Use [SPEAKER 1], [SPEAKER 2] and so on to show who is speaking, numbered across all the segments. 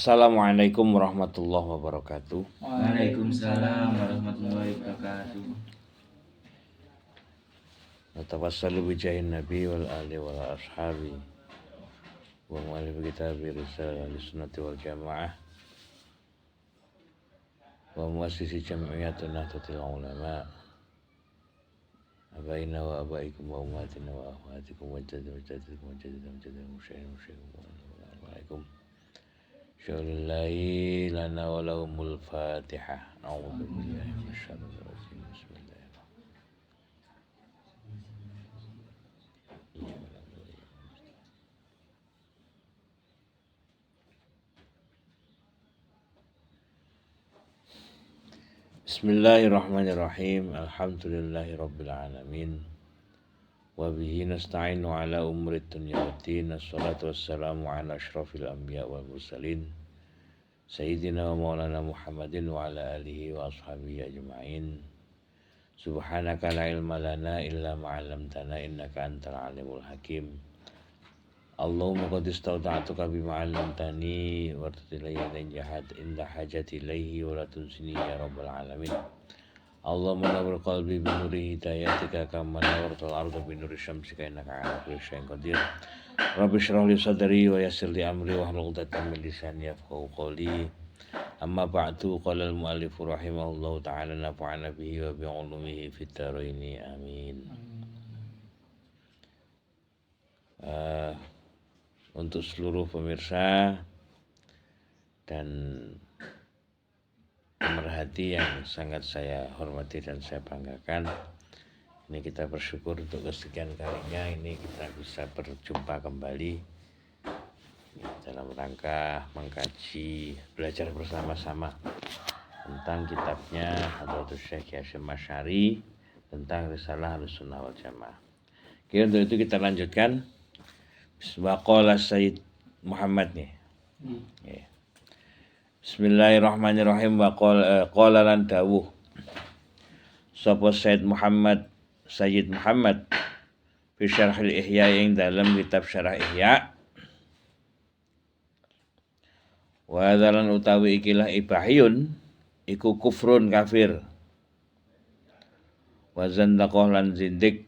[SPEAKER 1] Assalamualaikum warahmatullahi wabarakatuh.
[SPEAKER 2] Waalaikumsalam warahmatullahi wabarakatuh.
[SPEAKER 1] Natawassalu bijahin nabi wal ali wal ashabi wa mu'alif kitabi risalah sunnati wal jamaah wa muassisi jam'iyyatun nahdlatul ulama abaina wa abaikum wa ummatina wa akhwatikum wa jaddikum wa jaddikum Assalamualaikum. Syaulillahi lana wa lahumul fatihah. A'udzu billahi minasyaitonir rajim. Bismillahirrahmanirrahim. Alhamdulillahi rabbil alamin. Wa bihi nasta'inu ala umuri dunya waddin. Assalatu wassalamu ala asyrafil anbiya wal mursalin. Sayyidina wa maulana Muhammadin wa ala alihi wa ashabihi ajma'in. Subhanaka la ilma lana illa ma 'allamtana innaka antal alimul hakim. Allahumma qad istawda'tuka bima 'allamtani wa ilayya jahad inda hajati ilayhi wa la tunsini ya rabbal alamin. Allahumma nawwir qalbi bi nuri hidayatika kama nawwartal arda bi nuri syamsika innaka 'ala kulli syai'in qadir. Rabbi shrah li sadri wa yassir li amri wa hlul 'uqdatam min lisani yafqahu qawli. Amma ba'du, qala al-mu'allif rahimahullahu ta'ala nafa'ana bihi wa bi 'ulumihi fid dharaini amin. Untuk seluruh pemirsa dan pemerhati yang sangat saya hormati dan saya banggakan, ini kita bersyukur untuk kesekian kalinya ini kita bisa berjumpa kembali dalam rangka mengkaji, belajar bersama-sama tentang kitabnya Hadratus Syekh Hasyim Asy'ari tentang Risalah Ahlussunnah wal Jamaah. Oke, untuk itu kita lanjutkan. Waqala Sayyid Muhammad nih. Ya. Bismillahirrahmanirrahim. Qala lan dawuh sapa Sayyid Muhammad fi Syarhil Ihya yang dalam kitab Syarah Ihya. Wa dalan utawi ikilah ibahiyun iku kufrun kafir. Wa zandaqah lan zindik.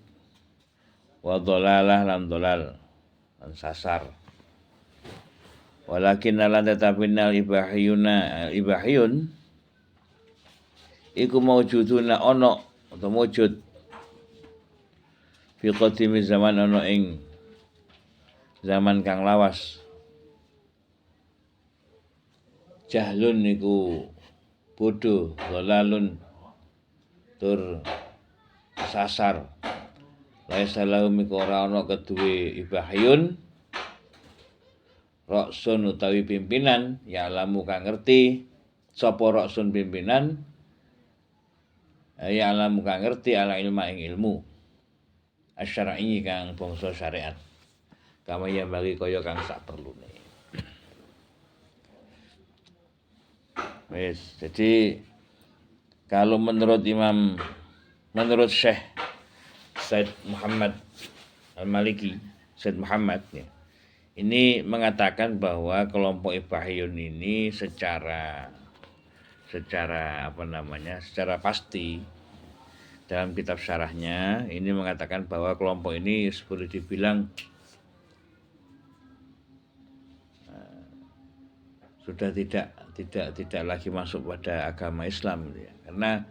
[SPEAKER 1] Wa dhalalah lan dhalal. Sasar. Walakin lan tetapi nal ibahiyun iku maujuduna ono atau mujud fi qadimi zaman ono ing zaman kang lawas. Jahlun iku bodoh, dhalalun tur sasar. Laisa lahum iku ora ana keduwe ibahiyun roksun utawi pimpinan ya alamu kang ngerti sapa roksun pimpinan ya alamu kang ngerti ala ilma ing ilmu asyar'i kang bangsa syariat kama ya bagi kaya kang sak perlune. Wes, jadi kalau menurut Syekh Said Muhammad Al-Maliki, Said Muhammad ya, ini mengatakan bahwa kelompok ibahiyun ini secara secara pasti dalam kitab syarahnya ini mengatakan bahwa kelompok ini boleh dibilang sudah tidak lagi masuk pada agama Islam ya. Karena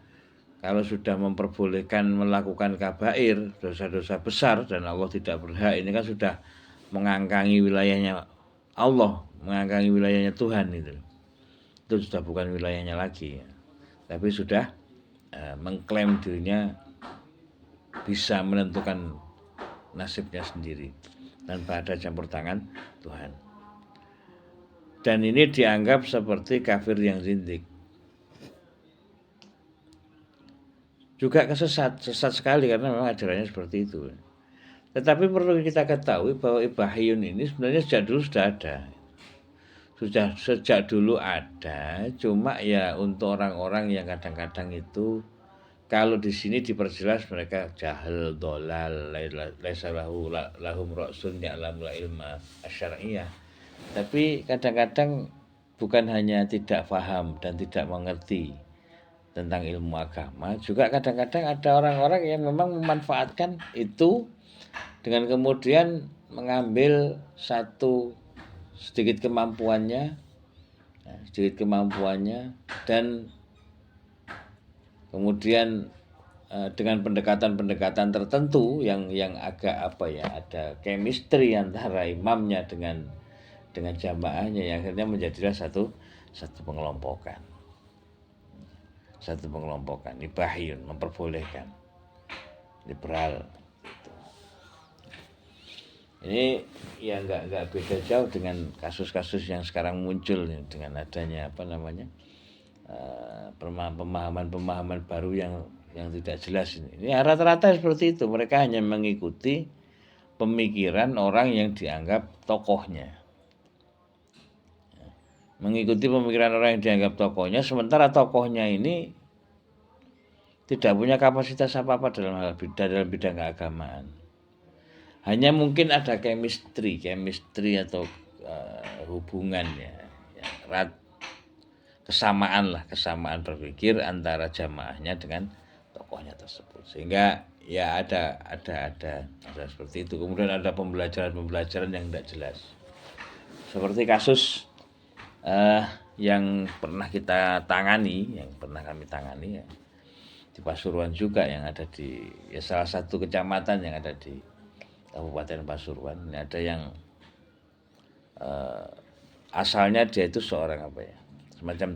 [SPEAKER 1] kalau sudah memperbolehkan melakukan kabair, dosa-dosa besar dan Allah tidak berhak, ini kan sudah mengangkangi wilayahnya Allah, mengangkangi wilayahnya Tuhan itu. Itu sudah bukan wilayahnya lagi. Tapi sudah mengklaim dirinya bisa menentukan nasibnya sendiri tanpa ada campur tangan Tuhan. Dan ini dianggap seperti kafir yang zindik. Juga sesat sekali karena memang ajarannya seperti itu. Tetapi perlu kita ketahui bahwa ibahiyun ini sebenarnya sejak dulu sudah ada. Sejak dulu ada, cuma ya untuk orang-orang yang kadang-kadang itu kalau di sini diperjelas mereka jahil, dolal, laisa lahum ra'sun ya'lamul ilma asyariyah. Tapi kadang-kadang bukan hanya tidak paham dan tidak mengerti tentang ilmu agama, juga kadang-kadang ada orang-orang yang memang memanfaatkan itu dengan kemudian mengambil sedikit kemampuannya dan kemudian dengan pendekatan-pendekatan tertentu yang agak ada chemistry antara imamnya dengan jamaahnya, yang akhirnya menjadilah satu pengelompokan. Ibahiyun, memperbolehkan, liberal. Ini ya nggak beda jauh dengan kasus-kasus yang sekarang muncul dengan adanya pemahaman baru yang tidak jelas ini. Ini rata-rata seperti itu. Mereka hanya mengikuti pemikiran orang yang dianggap tokohnya. Sementara tokohnya ini tidak punya kapasitas apa-apa dalam bidang keagamaan. Hanya mungkin ada chemistry atau hubungan kesamaan berpikir antara jamaahnya dengan tokohnya tersebut, sehingga ya ada seperti itu. Kemudian ada pembelajaran yang tidak jelas, seperti kasus yang pernah kami tangani ya, di Pasuruan juga, yang ada di salah satu kecamatan yang ada di Kabupaten Pasuruan. Ini ada yang asalnya dia itu seorang semacam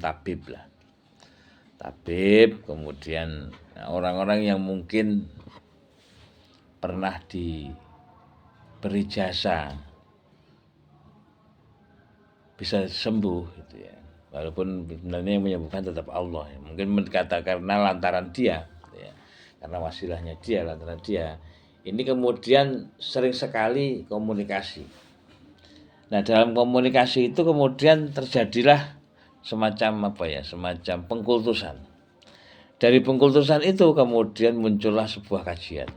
[SPEAKER 1] tabib, kemudian orang-orang yang mungkin pernah diberi jasa bisa sembuh gitu ya, walaupun sebenarnya yang menyembuhkan tetap Allah ya. Mungkin karena lantaran dia gitu ya, karena wasilahnya dia, lantaran dia ini kemudian sering sekali komunikasi. Nah, dalam komunikasi itu kemudian terjadilah semacam pengkultusan. Dari pengkultusan itu kemudian muncullah sebuah kajian.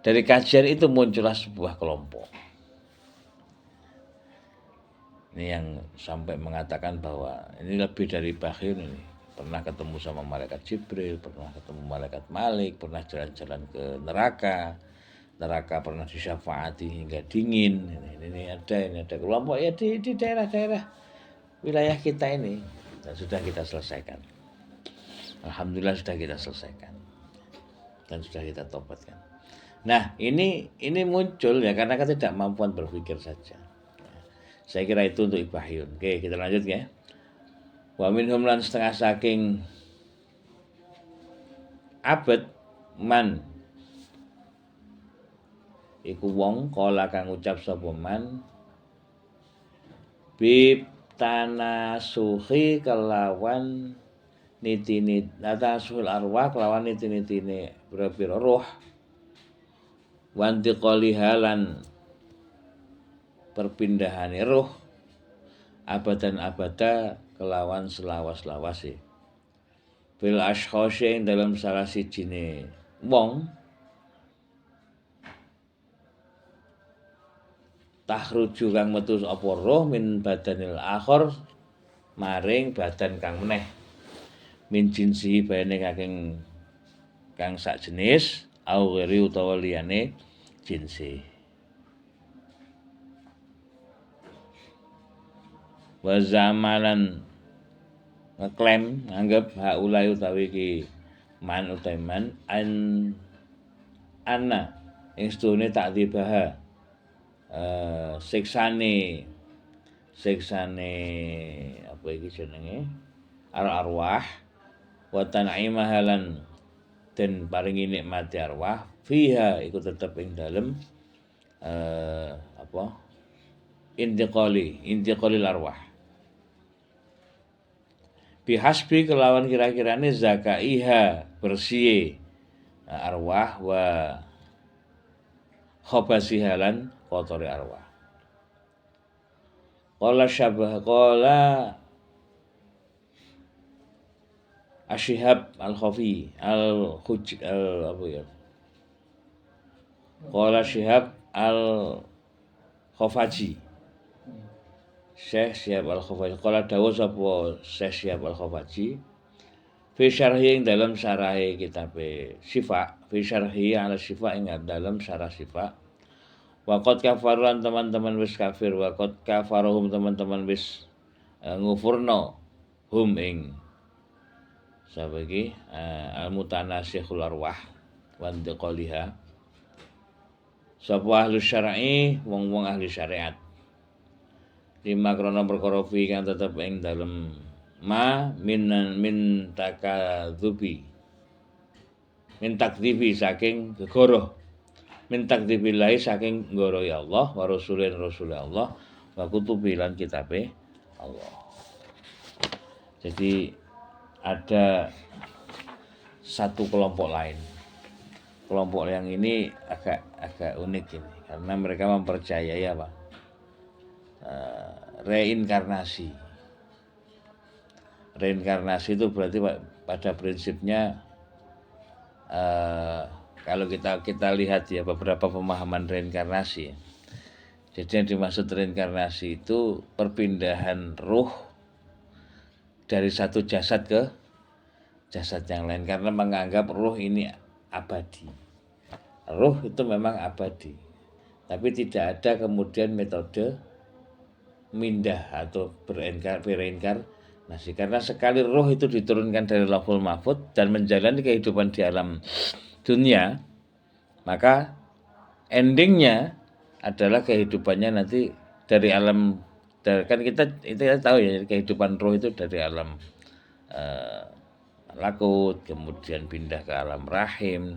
[SPEAKER 1] Dari kajian itu muncullah sebuah kelompok. Ini yang sampai mengatakan bahwa ini lebih dari bakhil ini. Pernah ketemu sama malaikat Jibril, pernah ketemu malaikat Malik, pernah jalan-jalan ke neraka pernah disyafaati hingga dingin. Ini ada kelompok ya di daerah-daerah wilayah kita ini, dan sudah kita selesaikan. Alhamdulillah sudah kita selesaikan dan sudah kita tobatkan. Nah, ini muncul ya karena ketidakmampuan berpikir saja. Saya kira itu untuk ibahiyun. Oke, kita lanjut ya. Wa minhum lan setengah saking abad man iku wong kala kang ucap sapa man bib tanasuhi kelawan niti tanasuhul arwah kelawan niti-nitine pira-pira roh wanti qalihalan perpindahane roh abadan abada kelawan selawas-lawase bil ashkhosy ing dalam salah sijine wong tahruju kang metu apa roh min badanil akhir maring badan kang meneh min jinsi bayane kang sak jenis au ghairi utawa liyane jinsi wa zamalan ngeklaim nganggep haulai utawi iki man anna ing sedune takdzibaha siksane apa iki jenenge arwah wa tan'imahalan den paringi nikmati arwah fiha iku tetep ing dalem intiqalil arwah bihasbi kelawan kira-kirane zakaiha bersih arwah wa khabasihalan kotori arwah. Qala Asyihab al-Khafi Qala Syihab al-Khafaji Syekh Syihab Al-Khafaji qala dawuh sapa Syekh Syihab Al-Khafaji fi syarhi ing dalam syarahe kitab Syifa, fi syarhi ala Syifa ing dalam syarah Syifa. Waqad kafaruan teman-teman wis kafir, waqad kafaruhum teman-teman wis ngufurno hum ing sapa iki al-mutanasikhul arwah wa ndiqaliha. Sapa ahli syar'i wong-wong ahli syariat. Lima krana perkara fi kang tetep ing dalem ma min takadzubi min takdzibi saking gegoro min takdzibillahi saking nggoro ya Allah wa rasulin Allah wa kutubi lan kitabe Allah. Jadi ada satu kelompok lain. Kelompok yang ini agak unik ini karena mereka mempercayai apa? Reinkarnasi. Reinkarnasi itu berarti pada prinsipnya kalau kita lihat ya beberapa pemahaman reinkarnasi. Jadi yang dimaksud reinkarnasi itu perpindahan ruh dari satu jasad ke jasad yang lain karena menganggap ruh ini abadi. Ruh itu memang abadi. Tapi tidak ada kemudian metode mindah atau bereinkarnasi karena sekali roh itu diturunkan dari Lauhul Mahfuz dan menjalani kehidupan di alam dunia, maka endingnya adalah kehidupannya nanti dari alam kan kita tahu ya kehidupan roh itu dari alam malakut kemudian pindah ke alam rahim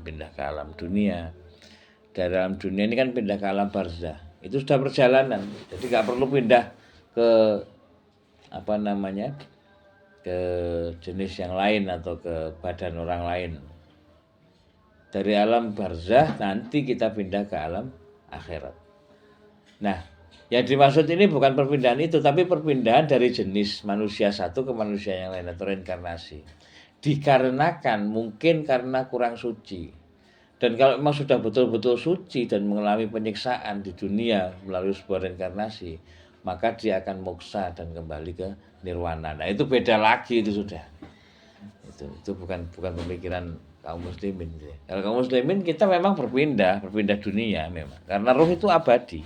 [SPEAKER 1] pindah ke alam dunia, dari alam dunia ini kan pindah ke alam barzah. Itu sudah perjalanan, jadi nggak perlu pindah ke ke jenis yang lain atau ke badan orang lain. Dari alam barzah nanti kita pindah ke alam akhirat. Nah, yang dimaksud ini bukan perpindahan itu, tapi perpindahan dari jenis manusia satu ke manusia yang lain atau reinkarnasi. Dikarenakan mungkin karena kurang suci. Dan kalau memang sudah betul-betul suci dan mengalami penyiksaan di dunia melalui sebuah reinkarnasi, maka dia akan moksa dan kembali ke nirwana. Nah, itu beda lagi itu sudah. Itu bukan pemikiran kaum muslimin. Kalau kaum muslimin kita memang berpindah dunia memang. Karena ruh itu abadi.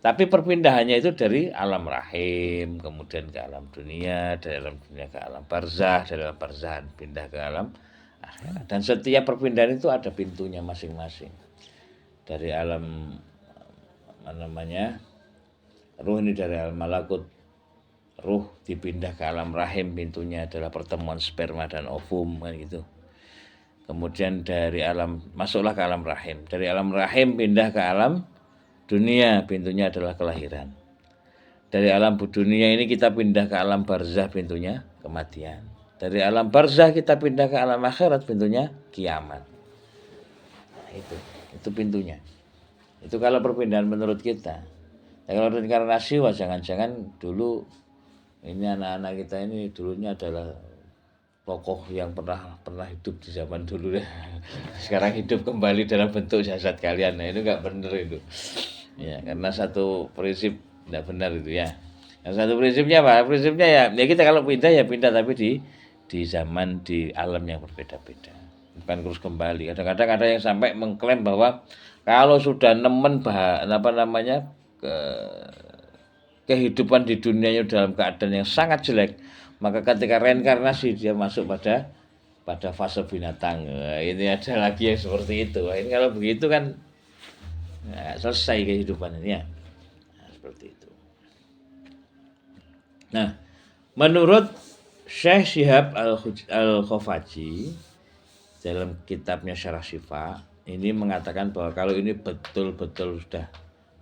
[SPEAKER 1] Tapi perpindahannya itu dari alam rahim, kemudian ke alam dunia, dari alam dunia ke alam barzah, dari alam barzahan pindah ke alam akhirat. Dan setiap perpindahan itu ada pintunya masing-masing. Dari alam ruh ini dari alam malakut, ruh dipindah ke alam rahim, pintunya adalah pertemuan sperma dan ovum kan gitu. Kemudian dari alam masuklah ke alam rahim, dari alam rahim pindah ke alam dunia, pintunya adalah kelahiran. Dari alam dunia ini kita pindah ke alam barzah, pintunya kematian. Dari alam barzah kita pindah ke alam akhirat, pintunya kiamat. Nah, itu pintunya. Itu kalau perpindahan menurut kita. Nah, kalau reinkarnasi, wah jangan-jangan dulu ini anak-anak kita ini dulunya adalah tokoh yang pernah hidup di zaman dulu ya. Sekarang hidup kembali dalam bentuk jasad kalian. Nah, itu enggak benar itu. Ya, karena satu prinsip enggak benar itu ya. Yang satu prinsipnya apa? Prinsipnya ya kita kalau pindah ya pindah tapi di zaman di alam yang berbeda-beda, bukan terus kembali. Kadang-kadang ada yang sampai mengklaim bahwa kalau sudah nemen kehidupan di dunianya dalam keadaan yang sangat jelek, maka ketika reinkarnasi dia masuk pada fase binatang. Nah, ini ada lagi yang seperti itu. Ini kalau begitu kan selesai kehidupannya ya. Nah, seperti itu. Nah, menurut Syekh Syihab Al-Khafaji dalam kitabnya Syarah Syifa ini mengatakan bahwa kalau ini betul-betul sudah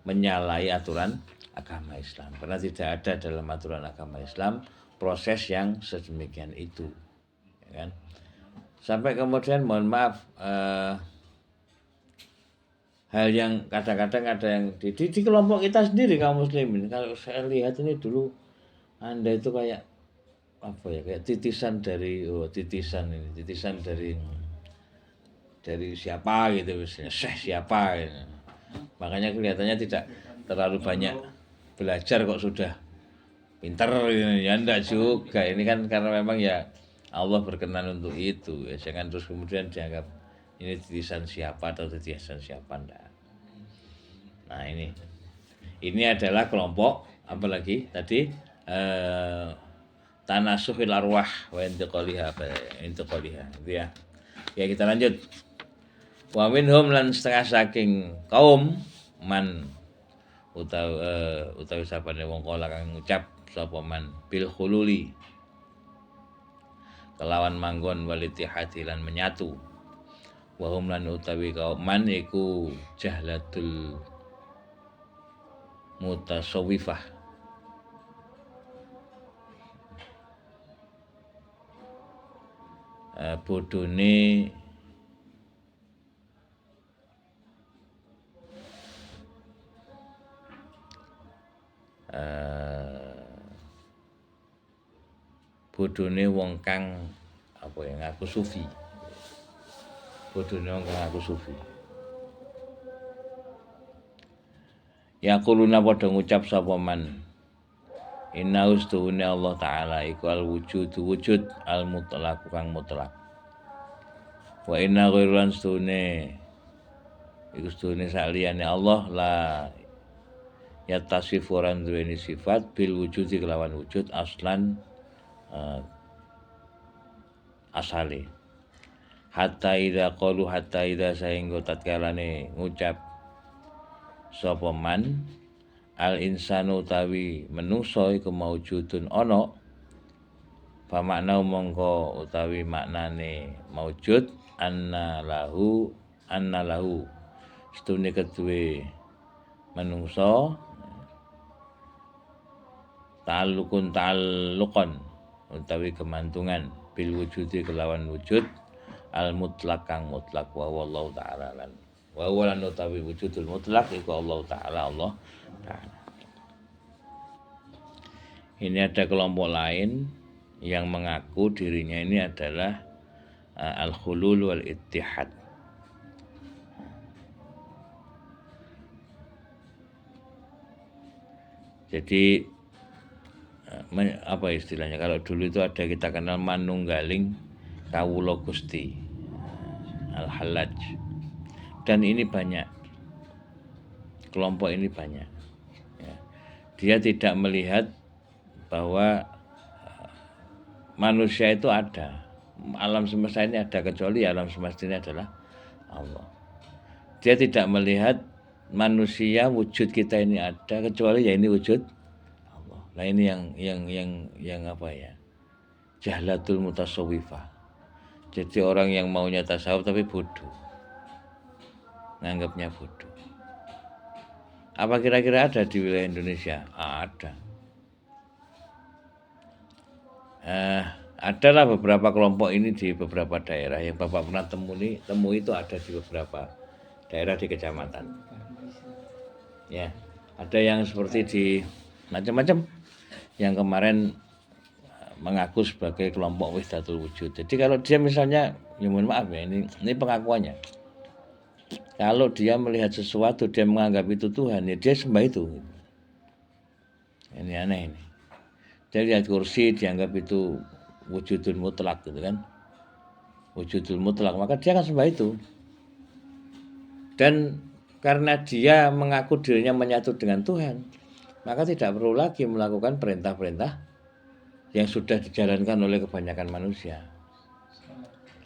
[SPEAKER 1] menyalahi aturan agama Islam, karena tidak ada dalam aturan agama Islam proses yang sedemikian itu, ya kan? Sampai kemudian mohon maaf hal yang kadang-kadang ada yang di kelompok kita sendiri kaum muslimin, kalau saya lihat ini dulu Anda itu kayak kayak titisan dari siapa gitu misalnya, Syekh siapa gitu. Makanya kelihatannya tidak terlalu banyak belajar kok sudah pinter, ya enggak juga. Ini kan karena memang ya Allah berkenan untuk itu, ya jangan terus kemudian dianggap ini titisan siapa atau titisan siapa, enggak. Nah ini adalah kelompok apalagi tadi tanasuhil arwah wa intiqaliha itu ya. Ya kita lanjut. Wa minhum lan setengah saking kaum man utawi sapane wong kala kang ngucap sapa man bil khululi kelawan manggon walitihati lan menyatu. Wa hum lan utawi kaum man iku jahlatul mutasawwifah, bodone bodone wong kang apa ya ngaku sufi. Bodone wong kang ngaku sufi. Yaquluna padha ngucap sapa man inna ustuhune Allah taala iku al wujud al mutlaq kang mutlak. Wa inna ghairan stune iku stune saliyane Allah la yattasifu ran duweni sifat bil wujudi kelawan wujud aslan asale. Hatta idza saengga tatkalane ngucap sapa man al insanu utawi menungso iku maujudun ana fa makna mongko utawi maknane maujud anna lahu setune keduwe menungso ta'alluqan utawi kemantungan bil wujudi kelawan wujud al mutlaq kang mutlak wa wallahu ta'ala lan wa walan utawi wujudul mutlak iku Allah taala. Ini ada kelompok lain yang mengaku dirinya ini adalah al-khulul wal ittihad. Jadi apa istilahnya, kalau dulu itu ada kita kenal manunggaling kawula Gusti al-Hallaj. Dan ini banyak, kelompok ini banyak ya. Dia tidak melihat bahwa manusia itu ada, alam semesta ini ada, kecuali alam semesta ini adalah Allah. Dia tidak melihat manusia wujud kita ini ada, kecuali ya ini wujud Allah. Nah ini yang apa ya, jahlatul mutasawwifah. Jadi orang yang maunya tasawuf tapi bodoh, nganggapnya bodoh. Apa kira-kira ada di wilayah Indonesia? Ada. Adalah beberapa kelompok ini di beberapa daerah yang Bapak pernah temui itu ada di beberapa daerah di kecamatan. Ya, ada yang seperti di macam-macam. Yang kemarin mengaku sebagai kelompok Wahdatul Wujud. Jadi kalau dia misalnya, ya mohon maaf ya, ini pengakuannya. Kalau dia melihat sesuatu, dia menganggap itu Tuhan, ya dia sembah itu. Ini aneh ini. Dia lihat kursi, dianggap itu wujudul mutlak gitu kan. Wujudul mutlak, maka dia akan sembah itu. Dan karena dia mengaku dirinya menyatu dengan Tuhan, maka tidak perlu lagi melakukan perintah-perintah yang sudah dijalankan oleh kebanyakan manusia.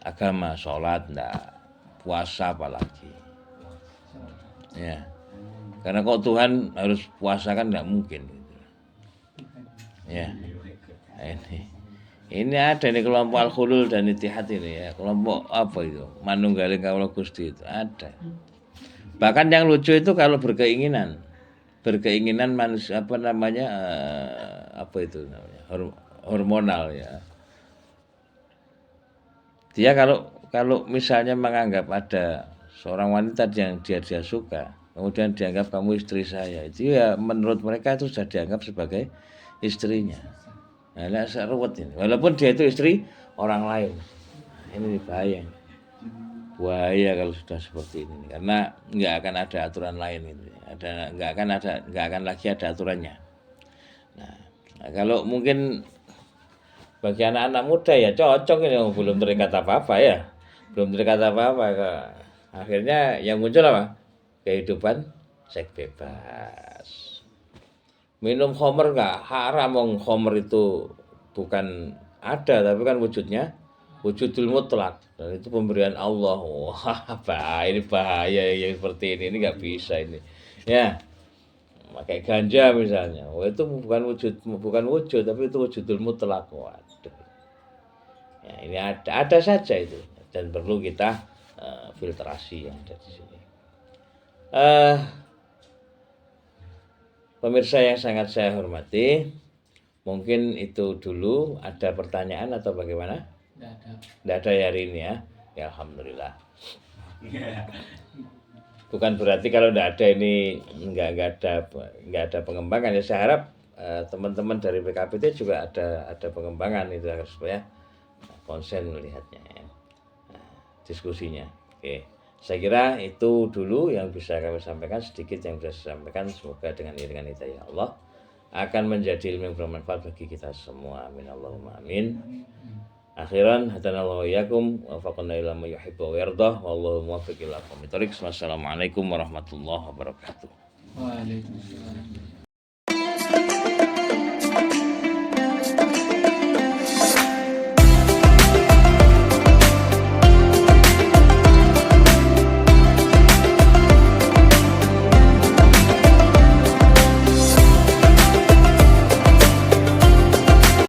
[SPEAKER 1] Agama, sholat, enggak, puasa apalagi. Ya, karena kok Tuhan harus puasa kan nggak mungkin. Ya, ini ada nih kelompok al-khulul dan ittihad ini ya, kelompok apa itu? Manunggaling kawula Gusti itu ada. Bahkan yang lucu itu kalau berkeinginan manusia apa namanya apa itu namanya hormonal ya. Dia kalau misalnya menganggap ada seorang wanita yang dia suka, kemudian dianggap kamu istri saya, itu ya menurut mereka itu sudah dianggap sebagai istrinya. Nah, ruwet ini. Walaupun dia itu istri orang lain. Ini bahaya. Bahaya kalau sudah seperti ini karena nggak akan ada aturan lain gitu. Nggak akan lagi ada aturannya. Nah, kalau mungkin bagi anak-anak muda ya cocok ini belum terikat apa-apa ya. Belum terikat apa-apa. Akhirnya yang muncul apa? Kehidupan seks bebas. Minum khamr nggak haram, khamr itu bukan ada tapi kan wujudnya wujudul mutlak dan itu pemberian Allah. Wah, ini bahaya yang seperti ini nggak bisa ini. Ya, pakai ganja misalnya. Wah, itu bukan wujud tapi itu wujudul mutlak. Waduh. Ya, ini ada saja itu dan perlu kita filtrasi yang ada di sini. Pemirsa yang sangat saya hormati, mungkin itu dulu. Ada pertanyaan atau bagaimana? Tidak ada ya hari ini ya. Ya alhamdulillah. Bukan berarti kalau tidak ada ini nggak ada pengembangan ya. Saya harap teman-teman dari PKPT juga ada pengembangan itu supaya konsen melihatnya ya. Diskusinya. Oke. Saya kira itu dulu yang bisa kami sampaikan, sedikit yang bisa saya sampaikan. Semoga dengan iringan hidayah Allah akan menjadi ilmu yang bermanfaat bagi kita semua. Amin Allahumma amin. Akhiran hadanallahu iyyakum wa faqana ila ma yuhibbu wa yardah wallahu muwaffiq ila aqwamit thoriq. Wassalamualaikum warahmatullahi wabarakatuh.
[SPEAKER 2] Waalaikumsalam.